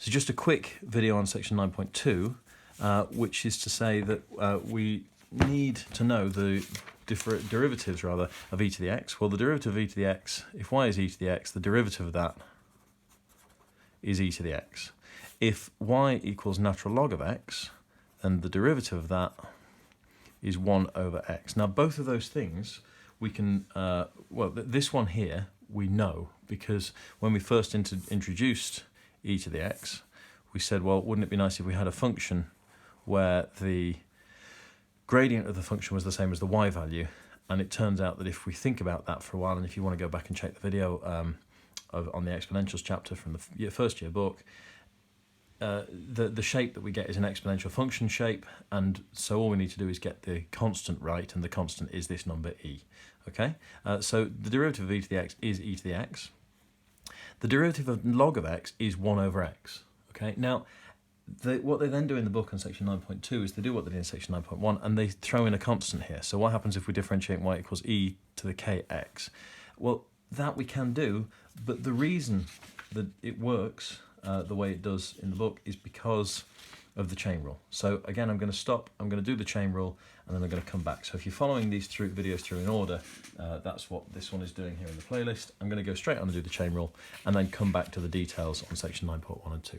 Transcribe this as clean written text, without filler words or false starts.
So just a quick video on section 9.2, which is to say that we need to know the derivatives rather of e to the x. Well, the derivative of e to the x, if y is e to the x, the derivative of that is e to the x. If y equals natural log of x, then the derivative of that is 1 over x. Now, both of those things we can, this one here we know, because when we first introduced e to the x, we said, well, wouldn't it be nice if we had a function where the gradient of the function was the same as the y value? And it turns out that if we think about that for a while, and if you want to go back and check the video on the exponentials chapter from the first year book, the shape that we get is an exponential function shape, and so all we need to do is get the constant right, and the constant is this number e. Okay, so the derivative of e to the x is e to the x. The derivative of log of x is 1 over x. Okay, now what they then do in the book on section 9.2 is they do what they did in section 9.1, and they throw in a constant here. So what happens if we differentiate y equals e to the kx? Well, that we can do, but the reason that it works the way it does in the book is because of the chain rule. So again, I'm going to stop, I'm going to do the chain rule, and then I'm going to come back. So if you're following these videos through in order, that's what this one is doing here in the playlist. I'm going to go straight on and do the chain rule, and then come back to the details on section 9.1 and 2.